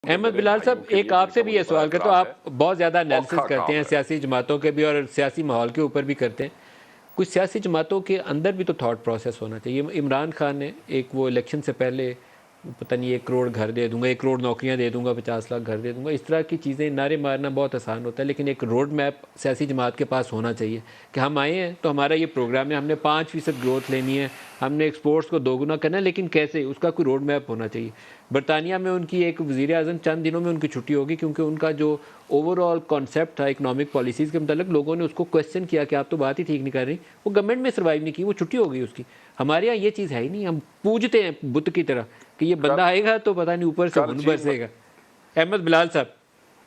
احمد بلال صاحب، ایک آپ سے بھی یہ سوال کرتا ہوں، آپ بہت زیادہ انالیسس کرتے ہیں سیاسی جماعتوں کے بھی اور سیاسی ماحول کے اوپر بھی کرتے ہیں. کچھ سیاسی جماعتوں کے اندر بھی تو تھاٹ پروسیس ہونا چاہیے. عمران خان نے ایک وہ الیکشن سے پہلے پتہ نہیں 1 کروڑ گھر دے دوں گا، 1 کروڑ نوکریاں دے دوں گا، 50 لاکھ گھر دے دوں گا، اس طرح کی چیزیں نعرے مارنا بہت آسان ہوتا ہے، لیکن ایک روڈ میپ سیاسی جماعت کے پاس ہونا چاہیے کہ ہم آئے ہیں تو ہمارا یہ پروگرام ہے، ہم نے 5% گروتھ لینی ہے، ہم نے ایکسپورٹس کو 2 گنا کرنا ہے، لیکن کیسے، اس کا کوئی روڈ میپ ہونا چاہیے. برطانیہ میں ان کی ایک وزیر اعظم چند دنوں میں ان کی چھٹی ہوگی، کیونکہ ان کا جو اوور آل کانسیپٹ تھا اکنامک پالیسیز کے متعلق، لوگوں نے اس کو کویسچن کیا کہ آپ تو بات ہی ٹھیک نہیں کر رہی، وہ گورنمنٹ میں سروائیو نہیں کی، وہ چھٹی ہو گئی اس کی. ہمارے یہاں یہ چیز ہے ہی نہیں، ہم پوجتے ہیں بت کی طرح کہ یہ بندہ آئے گا تو پتہ نہیں اوپر سے ہن برسے گا. احمد بلال صاحب،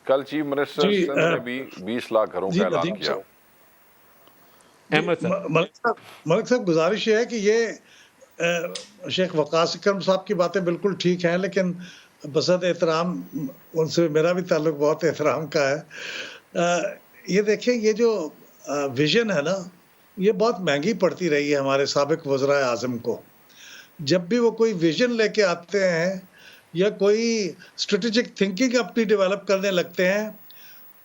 کل چیف منسٹر سندھ نے بھی 20 لاکھ گھروں کا اعلان کیا. احمد صاحب، ملک صاحب گزارش یہ ہے کہ یہ شیخ وقاص اکرم صاحب کی باتیں بالکل ٹھیک ہیں، لیکن بصد احترام ان سے میرا بھی تعلق بہت احترام کا ہے. یہ دیکھیں، یہ جو ویژن ہے نا، یہ بہت مہنگی پڑتی رہی ہے ہمارے سابق وزرائے اعظم کو. جب بھی وہ کوئی ویژن لے کے آتے ہیں یا کوئی اسٹریٹجک تھنکنگ اپنی ڈیولپ کرنے لگتے ہیں،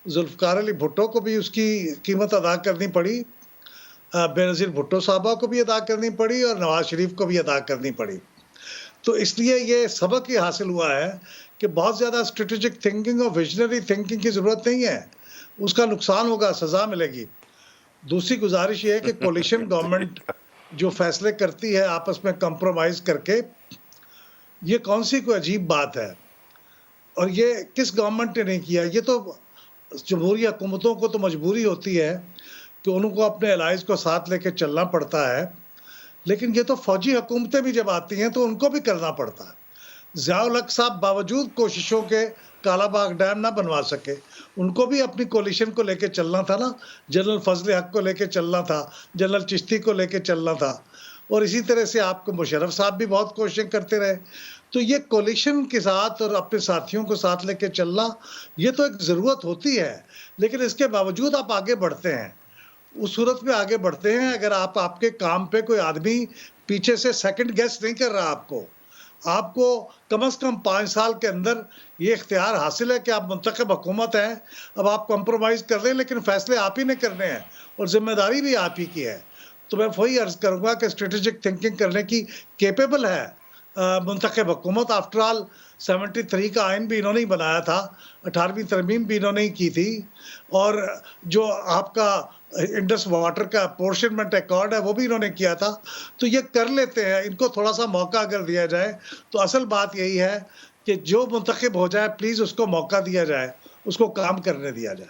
ذوالفقار علی بھٹو کو بھی اس کی قیمت ادا کرنی پڑی، بے نظیر بھٹو صاحبہ کو بھی ادا کرنی پڑی، اور نواز شریف کو بھی ادا کرنی پڑی. تو اس لیے یہ سبق یہ حاصل ہوا ہے کہ بہت زیادہ اسٹریٹجک تھنکنگ اور ویژنری تھنکنگ کی ضرورت نہیں ہے، اس کا نقصان ہوگا، سزا ملے گی. دوسری گزارش یہ ہے کہ کولیشن گورنمنٹ جو فیصلے کرتی ہے آپس میں کمپرومائز کر کے، یہ کون سی کوئی عجیب بات ہے؟ اور یہ کس گورنمنٹ نے نہیں کیا؟ یہ تو جمہوری حکومتوں کو تو مجبوری ہوتی ہے کہ ان کو اپنے الائز کو ساتھ لے کے چلنا پڑتا ہے، لیکن یہ تو فوجی حکومتیں بھی جب آتی ہیں تو ان کو بھی کرنا پڑتا ہے. ضیاء الحق صاحب باوجود کوششوں کے کالا باغ ڈیم نہ بنوا سکے، ان کو بھی اپنی کولیشن کو لے کے چلنا تھا نا، جنرل فضل حق کو لے کے چلنا تھا، جنرل چشتی کو لے کے چلنا تھا، اور اسی طرح سے آپ کو مشرف صاحب بھی بہت کوششیں کرتے رہے. تو یہ کولیشن کے ساتھ اور اپنے ساتھیوں کو ساتھ لے کے چلنا، یہ تو ایک ضرورت ہوتی ہے، لیکن اس کے باوجود آپ آگے بڑھتے ہیں. اس صورت میں آگے بڑھتے ہیں اگر آپ کے کام پہ کوئی آدمی پیچھے سے سیکنڈ گیس نہیں کر رہا. آپ کو کم از کم 5 سال کے اندر یہ اختیار حاصل ہے کہ آپ منتخب حکومت ہیں. اب آپ کمپرومائز کر لیں، لیکن فیصلے آپ ہی نے کرنے ہیں اور ذمہ داری بھی آپ ہی کی ہے. تو میں وہی عرض کروں گا کہ اسٹریٹجک تھنکنگ کرنے کی کیپیبل ہے منتخب حکومت. آفٹر آل 73 کا آئین بھی انہوں نے ہی بنایا تھا، 18ویں ترمیم بھی انہوں نے ہی کی تھی، اور جو آپ کا انڈس واٹر کا اپورشنمنٹ ایکارڈ ہے وہ بھی انہوں نے کیا تھا. تو یہ کر لیتے ہیں، ان کو تھوڑا سا موقع اگر دیا جائے تو اصل بات یہی ہے کہ جو منتخب ہو جائے پلیز اس کو موقع دیا جائے، اس کو کام کرنے دیا جائے.